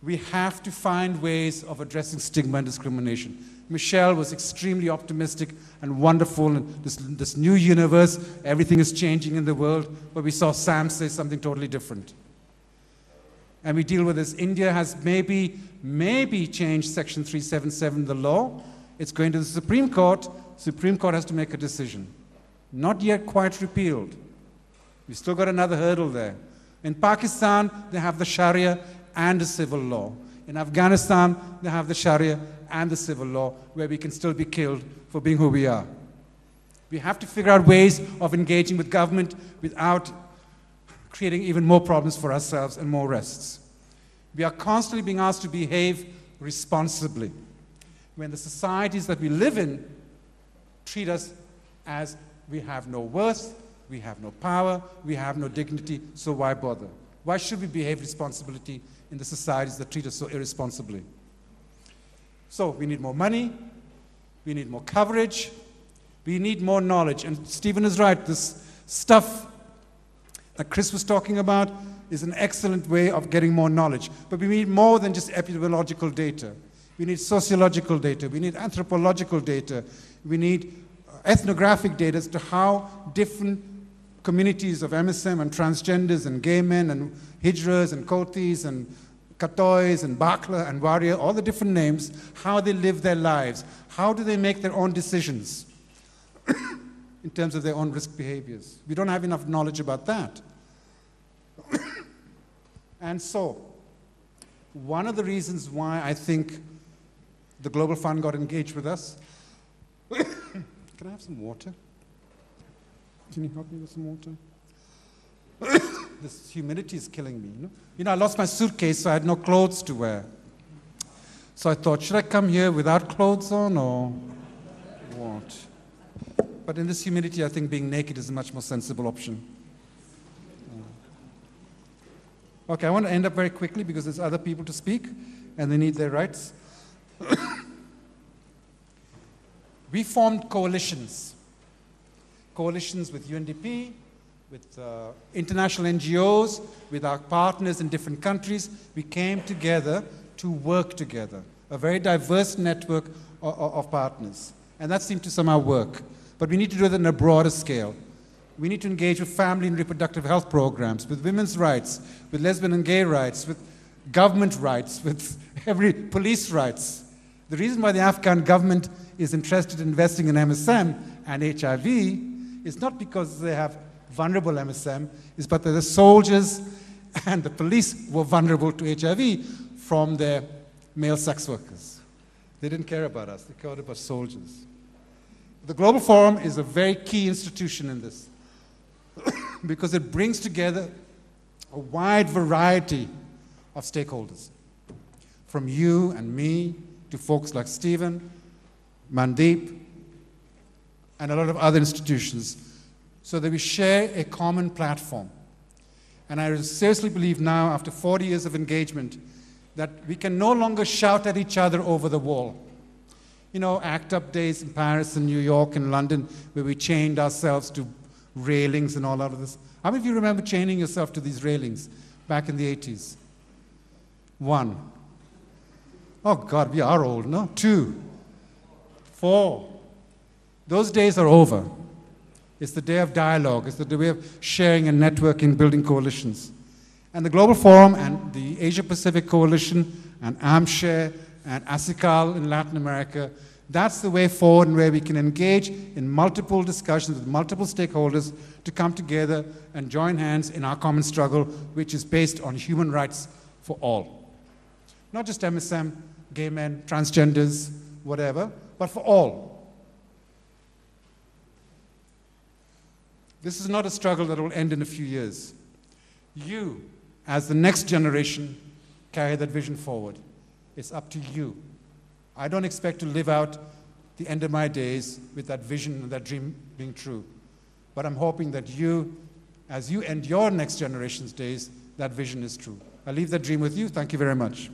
We have to find ways of addressing stigma and discrimination. Michelle was extremely optimistic and wonderful in this new universe. Everything is changing in the world. But we saw Sam say something totally different. And we deal with this. India has maybe changed Section 377, the law. It's going to the Supreme Court. Supreme Court has to make a decision. Not yet quite repealed. We've still got another hurdle there. In Pakistan, they have the Sharia and the civil law. In Afghanistan, they have the Sharia and the civil law, where we can still be killed for being who we are. We have to figure out ways of engaging with government without creating even more problems for ourselves and more arrests. We are constantly being asked to behave responsibly when the societies that we live in treat us as we have no worth, we have no power, we have no dignity, so why bother? Why should we behave responsibly in the societies that treat us so irresponsibly? So we need more money, we need more coverage, we need more knowledge. And Stephen is right, this stuff that Chris was talking about is an excellent way of getting more knowledge. But we need more than just epidemiological data. We need sociological data, we need anthropological data, we need ethnographic data as to how different communities of MSM and transgenders and gay men and hijras and kotis and katois and bakla and warrior, all the different names, how they live their lives, how do they make their own decisions in terms of their own risk behaviors. We don't have enough knowledge about that. And so, one of the reasons why I think the Global Fund got engaged with us, can I have some water? Can you help me with some water? This humidity is killing me. You know, I lost my suitcase, so I had no clothes to wear. So I thought, should I come here without clothes on or what? But in this humidity, I think being naked is a much more sensible option. Okay, I want to end up very quickly because there's other people to speak and they need their rights. We formed coalitions. Coalitions with UNDP, with international NGOs, with our partners in different countries. We came together to work together, a very diverse network of partners. And that seemed to somehow work. But we need to do it on a broader scale. We need to engage with family and reproductive health programs, with women's rights, with lesbian and gay rights, with government rights, with every police rights. The reason why the Afghan government is interested in investing in MSM and HIV is not because they have vulnerable MSM, it's but that the soldiers and the police were vulnerable to HIV from their male sex workers. They didn't care about us, they cared about soldiers. The Global Forum is a very key institution in this because it brings together a wide variety of stakeholders, from you and me to folks like Stephen, Mandeep, and a lot of other institutions, so that we share a common platform. And I seriously believe now, after 40 years of engagement, that we can no longer shout at each other over the wall. You know, ACT UP days in Paris and New York and London, where we chained ourselves to railings and all out of this. How many of you remember chaining yourself to these railings back in the 80s? 1. Oh God, we are old, no? 2. 4. Those days are over. It's the day of dialogue. It's the way of sharing and networking, building coalitions. And the Global Forum and the Asia-Pacific Coalition and AmShare and ASICAL in Latin America, that's the way forward and where we can engage in multiple discussions with multiple stakeholders to come together and join hands in our common struggle, which is based on human rights for all. Not just MSM, gay men, transgenders, whatever, but for all. This is not a struggle that will end in a few years. You, as the next generation, carry that vision forward. It's up to you. I don't expect to live out the end of my days with that vision and that dream being true. But I'm hoping that you, as you end your next generation's days, that vision is true. I leave that dream with you. Thank you very much.